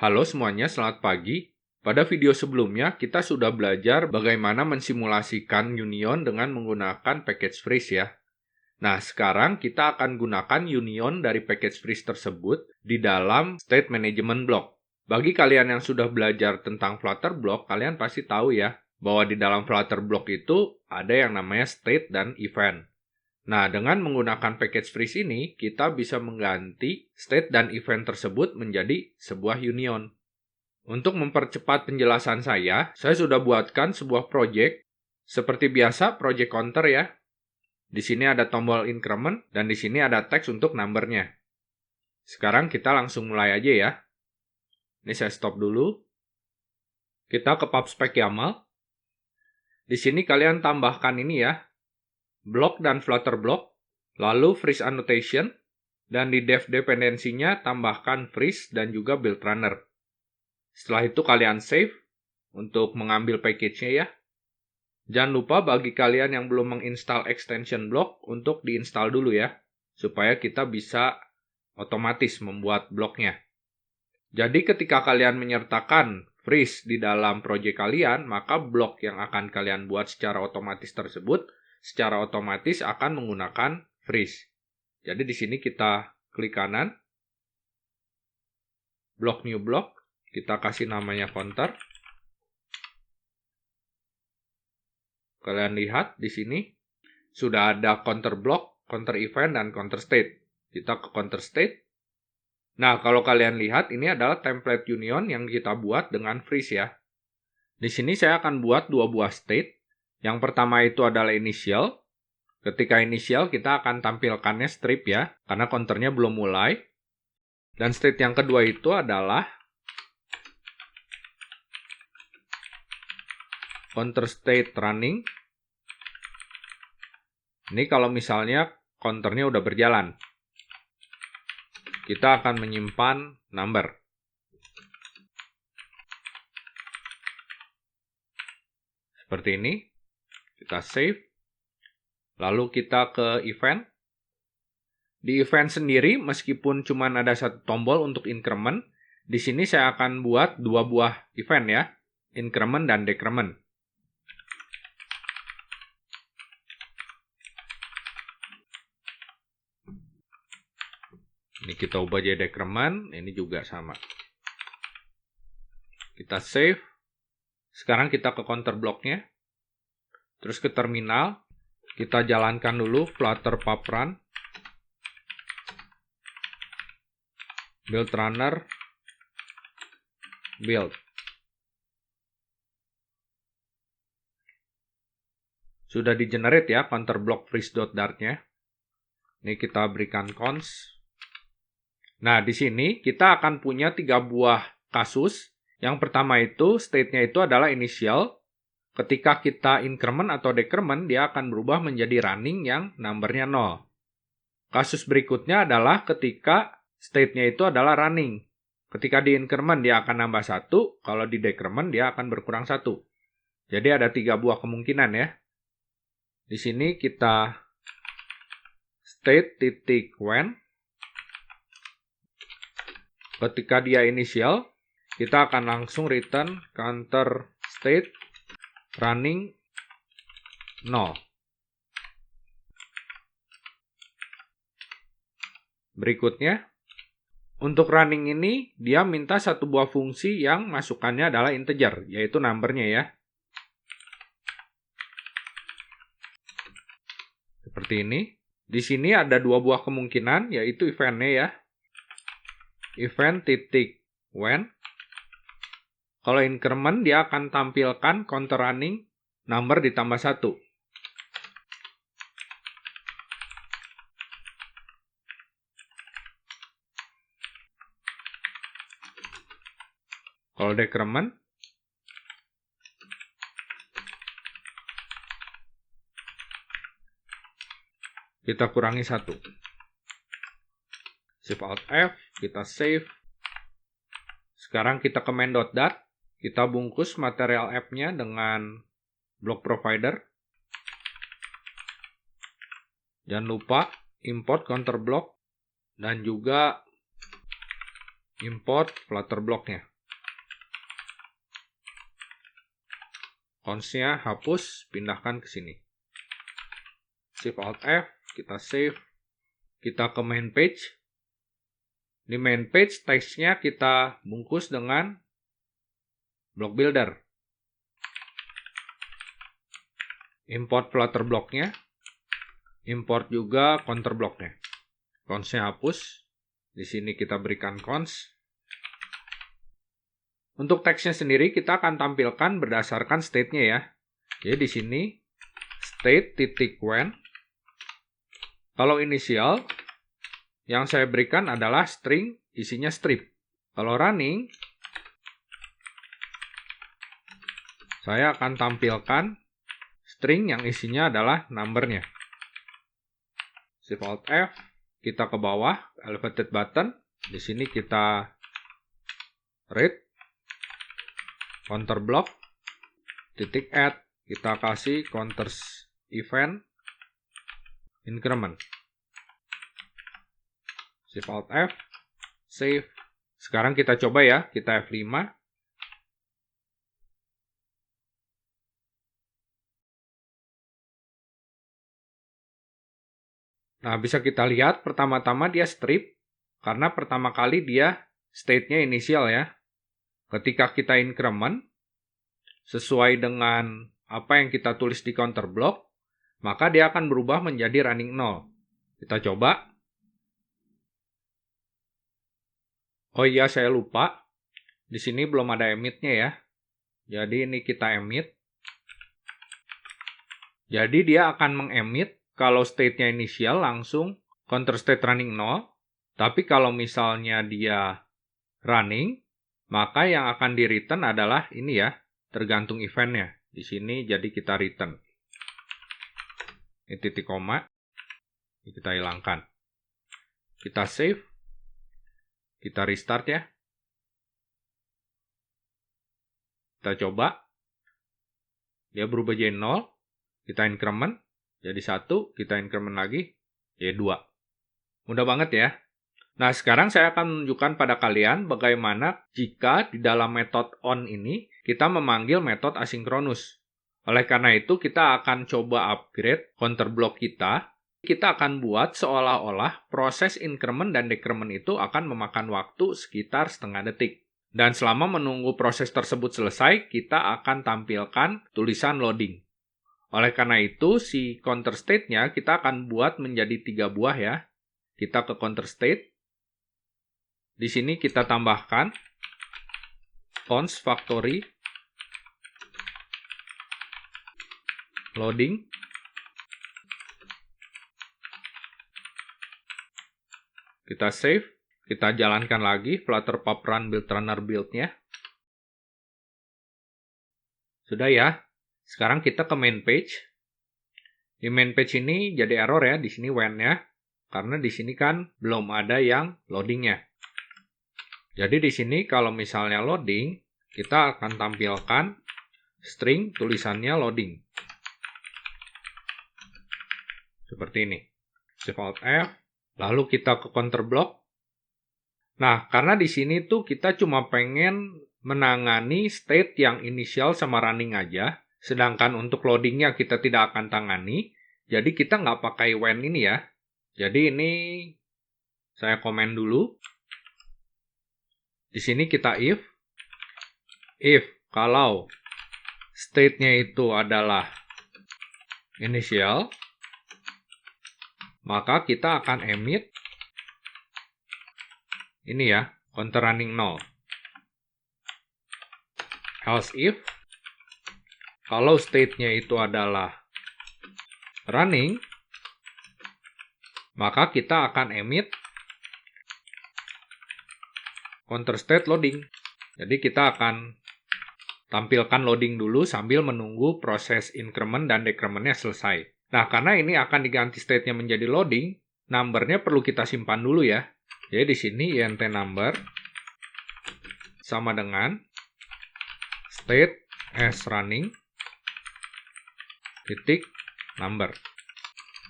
Halo semuanya, selamat pagi. Pada video sebelumnya, kita sudah belajar bagaimana mensimulasikan union dengan menggunakan package freeze ya. Nah, sekarang kita akan gunakan union dari package freeze tersebut di dalam state management block. Bagi kalian yang sudah belajar tentang Flutter block, kalian pasti tahu ya, bahwa di dalam Flutter block itu ada yang namanya state dan event. Nah, dengan menggunakan package freeze ini, kita bisa mengganti state dan event tersebut menjadi sebuah union. Untuk mempercepat penjelasan saya sudah buatkan sebuah project. Seperti biasa, project counter ya. Di sini ada tombol increment, dan di sini ada teks untuk numbernya. Sekarang kita langsung mulai aja ya. Ini saya stop dulu. Kita ke PubSpec YAML. Di sini kalian tambahkan ini ya, block dan Flutter block, lalu freeze annotation, dan di dev dependensinya tambahkan freeze dan juga build runner. Setelah itu kalian save untuk mengambil package-nya ya. Jangan lupa bagi kalian yang belum menginstal extension block untuk diinstal dulu ya, supaya kita bisa otomatis membuat bloknya. Jadi ketika kalian menyertakan freeze di dalam project kalian, maka blok yang akan kalian buat secara otomatis tersebut secara otomatis akan menggunakan freeze. Jadi di sini kita klik kanan, block new block, kita kasih namanya counter. Kalian lihat di sini sudah ada counter block, counter event, dan counter state. Kita ke counter state. Nah, kalau kalian lihat ini adalah template union yang kita buat dengan freeze ya. Di sini saya akan buat dua buah state. Yang pertama itu adalah initial. Ketika initial kita akan tampilkannya strip ya, karena counternya belum mulai. Dan state yang kedua itu adalah counter state running. Ini kalau misalnya counternya udah berjalan. Kita akan menyimpan number. Seperti ini. Kita save. Lalu kita ke event. Di event sendiri, meskipun cuma ada satu tombol untuk increment, di sini saya akan buat dua buah event ya. Increment dan decrement. Ini kita ubah jadi decrement, ini juga sama. Kita save. Sekarang kita ke counter blocknya. Terus ke terminal. Kita jalankan dulu Flutter pub run. Build runner. Build. Sudah di-generate ya counter block freeze.dart-nya. Ini kita berikan cons. Nah, di sini kita akan punya 3 buah kasus. Yang pertama itu, state-nya itu adalah initial. Ketika kita increment atau decrement, dia akan berubah menjadi running yang numbernya 0. Kasus berikutnya adalah ketika state-nya itu adalah running. Ketika di increment, dia akan nambah 1. Kalau di decrement, dia akan berkurang 1. Jadi ada 3 buah kemungkinan ya. Di sini kita state.when. Ketika dia initial, kita akan langsung return counter state running 0. Berikutnya, untuk running ini, dia minta satu buah fungsi yang masukannya adalah integer, yaitu numbernya ya. Seperti ini. Di sini ada 2 buah kemungkinan, yaitu eventnya ya. Event.when. Kalau increment, dia akan tampilkan counter running number ditambah 1. Kalau decrement, kita kurangi 1. Shift Alt F, kita save. Sekarang kita ke main.dart. Kita bungkus material app-nya dengan block provider. Jangan lupa import counter block dan juga import Flutter block-nya. Cons-nya hapus, pindahkan ke sini. Shift Alt F, kita save. Kita ke main page. Di main page, teksnya kita bungkus dengan block builder. Import Flutter block-nya. Import juga counter block-nya. Cons-nya hapus. Di sini kita berikan cons. Untuk teksnya sendiri kita akan tampilkan berdasarkan state-nya ya. Jadi di sini state titik when. Kalau initial yang saya berikan adalah string isinya strip. Kalau running saya akan tampilkan string yang isinya adalah number-nya. Shift Alt F, kita ke bawah, elevated button. Di sini kita read counter block titik add, kita kasih counters event increment. Shift Alt F, save. Sekarang kita coba ya, kita F5. Nah, bisa kita lihat pertama-tama dia strip karena pertama kali dia state-nya inisial ya. Ketika kita increment, sesuai dengan apa yang kita tulis di counter block, maka dia akan berubah menjadi running 0. Kita coba. Oh iya, saya lupa. Di sini belum ada emit-nya ya. Jadi ini kita emit. Jadi dia akan mengemit kalau state-nya inisial langsung counter state running 0. Tapi kalau misalnya dia running, maka yang akan di return adalah ini ya, tergantung eventnya. Di sini jadi kita return. Ini titik koma. Ini kita hilangkan. Kita save. Kita restart ya. Kita coba. Dia berubah jadi 0. Kita increment. Jadi 1. Kita increment lagi. Jadi 2. Mudah banget ya. Nah, sekarang saya akan menunjukkan pada kalian bagaimana jika di dalam metode on ini kita memanggil metode asinkronus. Oleh karena itu, kita akan coba upgrade counter block kita. Kita akan buat seolah-olah proses increment dan decrement itu akan memakan waktu sekitar setengah detik. Dan selama menunggu proses tersebut selesai, kita akan tampilkan tulisan loading. Oleh karena itu, si counter state-nya kita akan buat menjadi 3 buah ya. Kita ke counter state. Di sini kita tambahkan cons factory loading. Kita save. Kita jalankan lagi Flutter pub run build runner build-nya. Sudah ya. Sekarang kita ke main page. Di main page ini jadi error ya. Di sini when-nya. Karena di sini kan belum ada yang loading-nya. Jadi di sini kalau misalnya loading, kita akan tampilkan string tulisannya loading. Seperti ini. Shift Alt F. Lalu kita ke counter block. Nah, karena di sini tuh kita cuma pengen menangani state yang initial sama running aja. Sedangkan untuk loadingnya kita tidak akan tangani. Jadi kita nggak pakai when ini ya. Jadi ini saya komen dulu. Di sini kita if kalau state-nya itu adalah initial, maka kita akan emit ini ya, counter running 0. Else if kalau state-nya itu adalah running, maka kita akan emit counter state loading. Jadi kita akan tampilkan loading dulu sambil menunggu proses increment dan decrement-nya selesai. Nah, karena ini akan diganti state-nya menjadi loading, number-nya perlu kita simpan dulu ya. Jadi di sini int number sama dengan state as running titik number.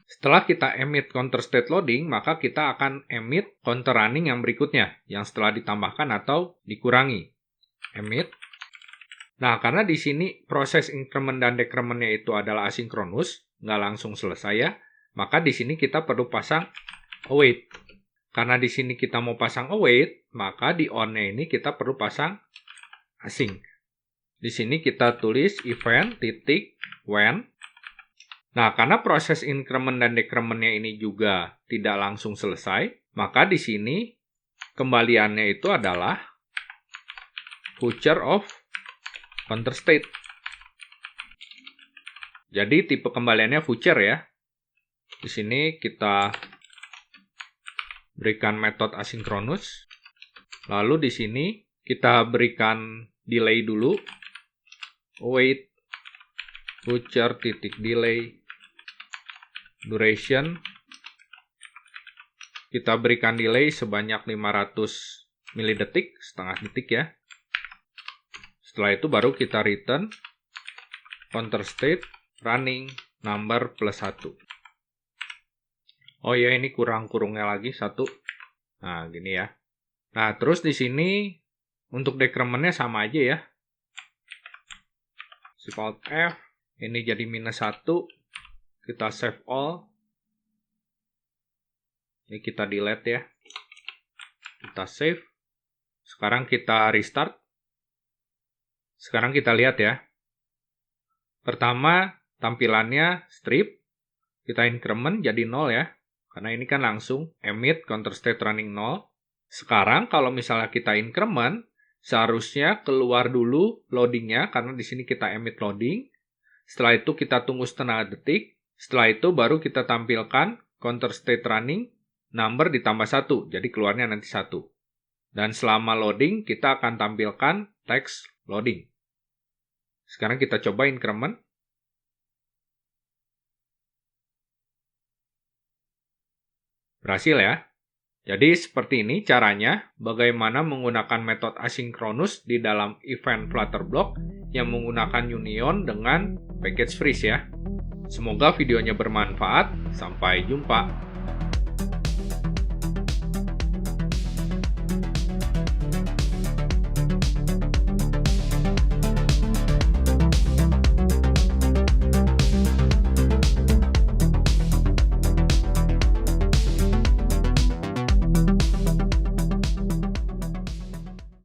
Setelah kita emit counter state loading, maka kita akan emit counter running yang berikutnya, yang setelah ditambahkan atau dikurangi. Emit Nah, karena di sini proses increment dan decrement-nya itu adalah asinkronus, nggak langsung selesai ya, maka di sini kita perlu pasang await. Karena di sini kita mau pasang await, maka di on-nya ini kita perlu pasang async. Di sini kita tulis event titik when. Nah, karena proses increment dan decrement-nya ini juga tidak langsung selesai, maka di sini kembaliannya itu adalah future of counter state. Jadi tipe kembaliannya future ya. Di sini kita berikan metode asinkronus. Lalu di sini kita berikan delay dulu. Await future titik delay duration. Kita berikan delay sebanyak 500 milidetik, setengah detik ya. Setelah itu baru kita return counter state running number plus 1. Oh ya, ini kurang kurungnya lagi 1. Nah, gini ya. Nah, terus di sini untuk decrement-nya sama aja ya. Shift Alt F, ini jadi -1. Kita save all. Ini kita delete ya. Kita save. Sekarang kita restart. Sekarang kita lihat ya. Pertama, tampilannya strip. Kita increment jadi 0 ya. Karena ini kan langsung emit counter state running 0. Sekarang kalau misalnya kita increment, seharusnya keluar dulu loadingnya. Karena di sini kita emit loading. Setelah itu kita tunggu setengah detik. Setelah itu baru kita tampilkan counter state running number ditambah 1. Jadi keluarnya nanti 1. Dan selama loading, kita akan tampilkan text loading. Sekarang kita coba increment. Berhasil ya. Jadi seperti ini caranya bagaimana menggunakan metode asinkronus di dalam event Flutter Block yang menggunakan Union dengan package freeze ya. Semoga videonya bermanfaat. Sampai jumpa.